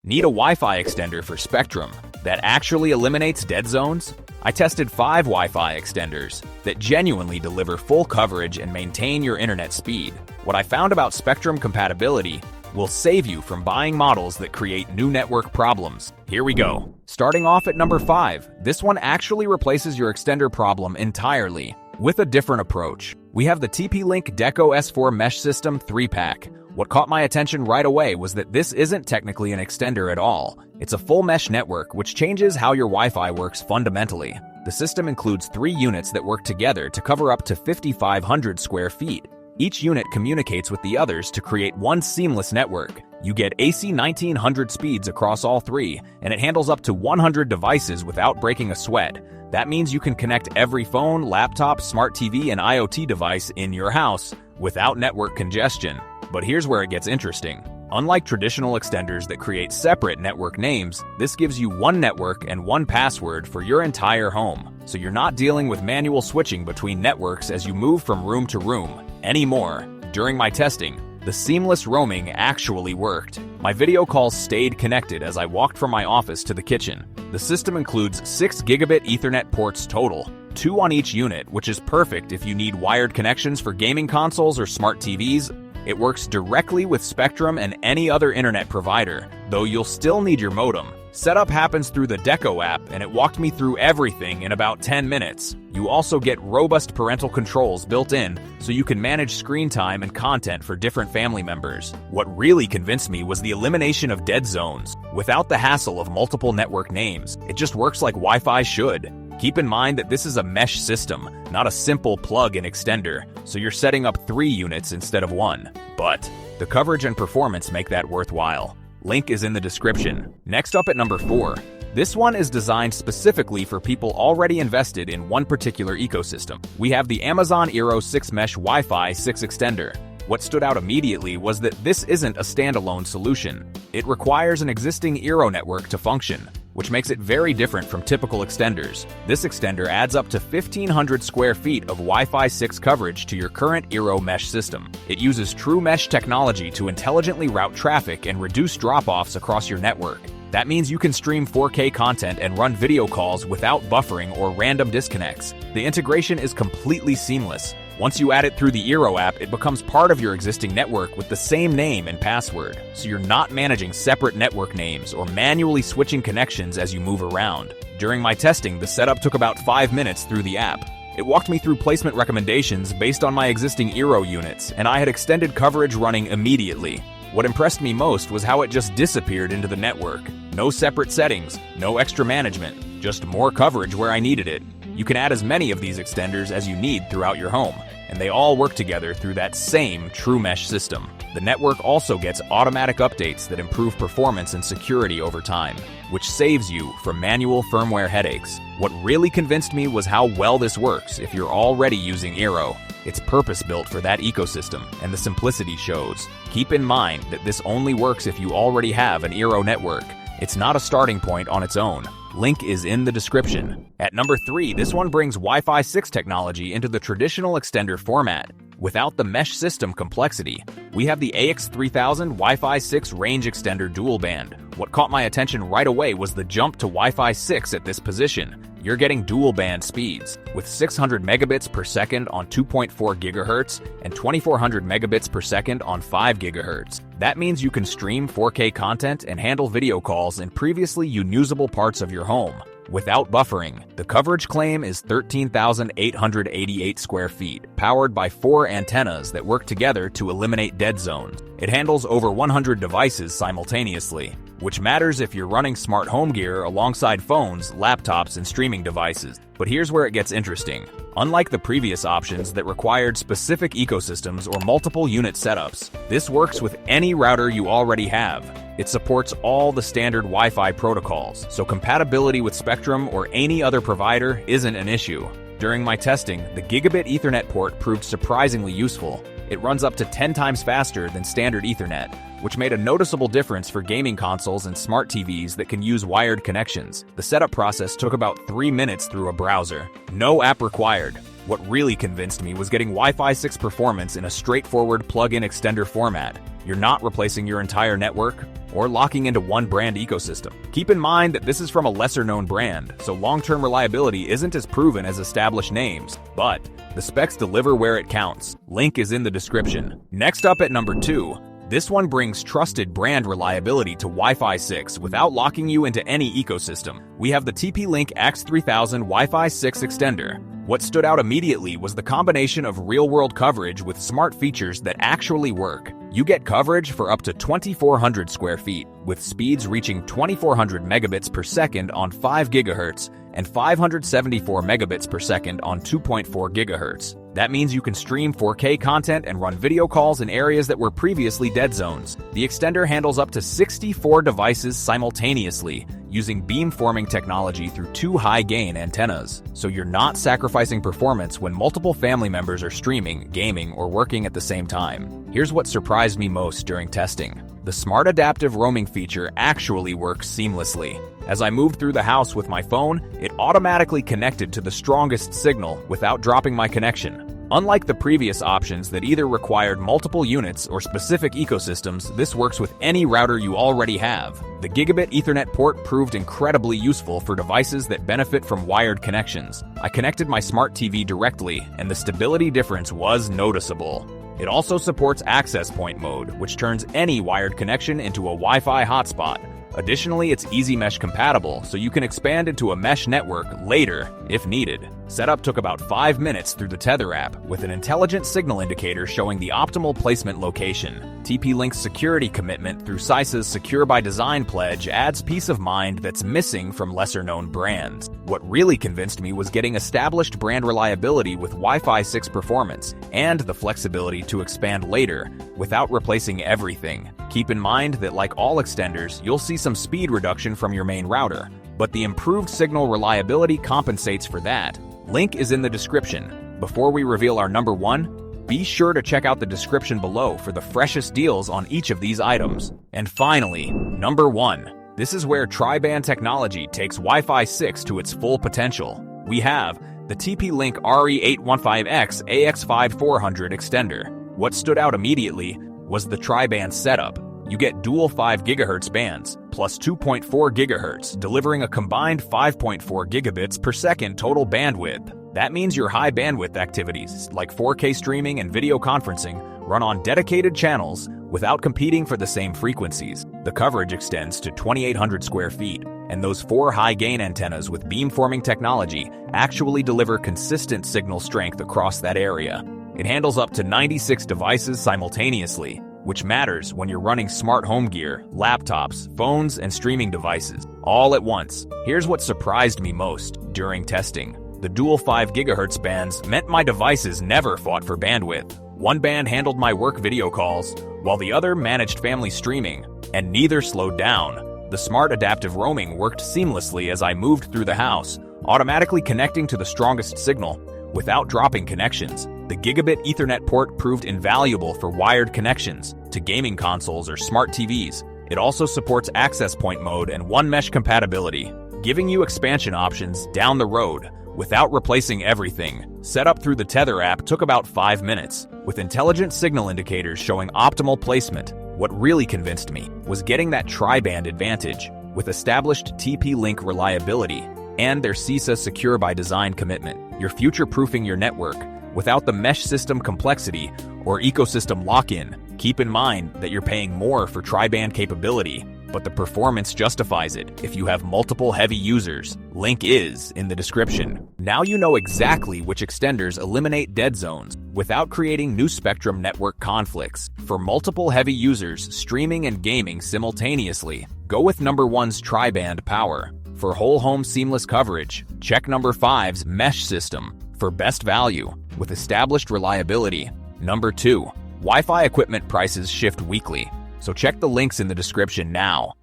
Need a Wi-Fi extender for Spectrum that actually eliminates dead zones? I tested 5 Wi-Fi extenders that genuinely deliver full coverage and maintain your internet speed. What I found about Spectrum compatibility will save you from buying models that create new network problems. Here we go. Starting off at number 5, this one actually replaces your extender problem entirely with a different approach. We have the TP-Link Deco S4 Mesh System 3-pack. What caught my attention right away was that this isn't technically an extender at all. It's a full mesh network which changes how your Wi-Fi works fundamentally. The system includes 3 units that work together to cover up to 5,500 square feet. Each unit communicates with the others to create one seamless network. You get AC 1900 speeds across all 3, and it handles up to 100 devices without breaking a sweat. That means you can connect every phone, laptop, smart TV, and IoT device in your house without network congestion. But here's where it gets interesting. Unlike traditional extenders that create separate network names, this gives you one network and one password for your entire home. So you're not dealing with manual switching between networks as you move from room to room anymore. During my testing, the seamless roaming actually worked. My video calls stayed connected as I walked from my office to the kitchen. The system includes 6 gigabit Ethernet ports total, 2 on each unit, which is perfect if you need wired connections for gaming consoles or smart TVs. It works directly with Spectrum and any other internet provider, though you'll still need your modem. Setup happens through the Deco app, and it walked me through everything in about 10 minutes. You also get robust parental controls built in, so you can manage screen time and content for different family members. What really convinced me was the elimination of dead zones. Without the hassle of multiple network names, it just works like Wi-Fi should. Keep in mind that this is a mesh system, not a simple plug-in extender, so you're setting up 3 units instead of 1. But the coverage and performance make that worthwhile. Link is in the description. Next up at number 4. This one is designed specifically for people already invested in one particular ecosystem. We have the Amazon Eero 6 Mesh Wi-Fi 6 extender. What stood out immediately was that this isn't a standalone solution. It requires an existing Eero network to function, which makes it very different from typical extenders. This extender adds up to 1,500 square feet of Wi-Fi 6 coverage to your current Eero mesh system. It uses true mesh technology to intelligently route traffic and reduce drop-offs across your network. That means you can stream 4K content and run video calls without buffering or random disconnects. The integration is completely seamless. Once you add it through the Eero app, it becomes part of your existing network with the same name and password, so you're not managing separate network names or manually switching connections as you move around. During my testing, the setup took about 5 minutes through the app. It walked me through placement recommendations based on my existing Eero units, and I had extended coverage running immediately. What impressed me most was how it just disappeared into the network. No separate settings, no extra management, just more coverage where I needed it. You can add as many of these extenders as you need throughout your home, and they all work together through that same true mesh system. The network also gets automatic updates that improve performance and security over time, which saves you from manual firmware headaches. What really convinced me was how well this works if you're already using Eero. It's purpose-built for that ecosystem, and the simplicity shows. Keep in mind that this only works if you already have an Eero network. It's not a starting point on its own. Link is in the description. At number 3, this one brings Wi-Fi 6 technology into the traditional extender format. Without the mesh system complexity, we have the AX3000 Wi-Fi 6 range extender dual band. What caught my attention right away was the jump to Wi-Fi 6 at this position. You're getting dual band speeds with 600 megabits per second on 2.4 gigahertz and 2400 megabits per second on 5 gigahertz. That means you can stream 4K content and handle video calls in previously unusable parts of your home without buffering. The coverage claim is 13,888 square feet, powered by 4 antennas that work together to eliminate dead zones. It handles over 100 devices simultaneously, which matters if you're running smart home gear alongside phones, laptops, and streaming devices. But here's where it gets interesting. Unlike the previous options that required specific ecosystems or multiple unit setups, this works with any router you already have. It supports all the standard Wi-Fi protocols, so compatibility with Spectrum or any other provider isn't an issue. During my testing, the Gigabit Ethernet port proved surprisingly useful. It runs up to 10 times faster than standard Ethernet, which made a noticeable difference for gaming consoles and smart TVs that can use wired connections. The setup process took about 3 minutes through a browser. No app required. What really convinced me was getting Wi-Fi 6 performance in a straightforward plug-in extender format. You're not replacing your entire network or locking into one brand ecosystem. Keep in mind that this is from a lesser-known brand, so long-term reliability isn't as proven as established names, but the specs deliver where it counts. Link is in the description. Next up at number 2, this one brings trusted brand reliability to Wi-Fi 6 without locking you into any ecosystem. We have the TP-Link X3000 Wi-Fi 6 extender. What stood out immediately was the combination of real-world coverage with smart features that actually work. You get coverage for up to 2,400 square feet, with speeds reaching 2,400 megabits per second on 5 gigahertz and 574 megabits per second on 2.4 gigahertz. That means you can stream 4K content and run video calls in areas that were previously dead zones. The extender handles up to 64 devices simultaneously, using beamforming technology through 2 high-gain antennas, so you're not sacrificing performance when multiple family members are streaming, gaming, or working at the same time. Here's what surprised me most during testing. The smart adaptive roaming feature actually works seamlessly. As I moved through the house with my phone, it automatically connected to the strongest signal without dropping my connection. Unlike the previous options that either required multiple units or specific ecosystems, this works with any router you already have. The Gigabit Ethernet port proved incredibly useful for devices that benefit from wired connections. I connected my smart TV directly, and the stability difference was noticeable. It also supports access point mode, which turns any wired connection into a Wi-Fi hotspot. Additionally, it's Easy Mesh compatible, so you can expand into a mesh network later if needed. Setup took about 5 minutes through the Tether app, with an intelligent signal indicator showing the optimal placement location. TP-Link's security commitment through CISA's Secure by Design pledge adds peace of mind that's missing from lesser-known brands. What really convinced me was getting established brand reliability with Wi-Fi 6 performance, and the flexibility to expand later, without replacing everything. Keep in mind that like all extenders, you'll see some speed reduction from your main router, but the improved signal reliability compensates for that. Link is in the description. Before we reveal our number 1, be sure to check out the description below for the freshest deals on each of these items. And finally, number 1. This is where tri-band technology takes Wi-Fi 6 to its full potential. We have the TP-Link RE815X AX5400 extender. What stood out immediately was the tri-band setup. You get dual 5 GHz bands, plus 2.4 GHz, delivering a combined 5.4 gigabits per second total bandwidth. That means your high bandwidth activities, like 4K streaming and video conferencing, run on dedicated channels without competing for the same frequencies. The coverage extends to 2,800 square feet, and those 4 high-gain antennas with beamforming technology actually deliver consistent signal strength across that area. It handles up to 96 devices simultaneously, which matters when you're running smart home gear, laptops, phones, and streaming devices, all at once. Here's what surprised me most during testing. The dual 5 GHz bands meant my devices never fought for bandwidth. One band handled my work video calls, while the other managed family streaming, and neither slowed down. The smart adaptive roaming worked seamlessly as I moved through the house, automatically connecting to the strongest signal without dropping connections. The Gigabit Ethernet port proved invaluable for wired connections to gaming consoles or smart TVs. It also supports access point mode and one mesh compatibility, giving you expansion options down the road without replacing everything. Setup through the Tether app took about 5 minutes, with intelligent signal indicators showing optimal placement. What really convinced me was getting that tri-band advantage with established TP-Link reliability and their CISA Secure by Design commitment. You're future-proofing your network without the mesh system complexity or ecosystem lock-in. Keep in mind that you're paying more for tri-band capability, but the performance justifies it if you have multiple heavy users. Link is in the description. Now you know exactly which extenders eliminate dead zones without creating new spectrum network conflicts. For multiple heavy users streaming and gaming simultaneously, go with number 1's tri-band power. For whole home seamless coverage, check number 5's mesh system for best value with established reliability. Number 2, Wi-Fi equipment prices shift weekly, so check the links in the description now.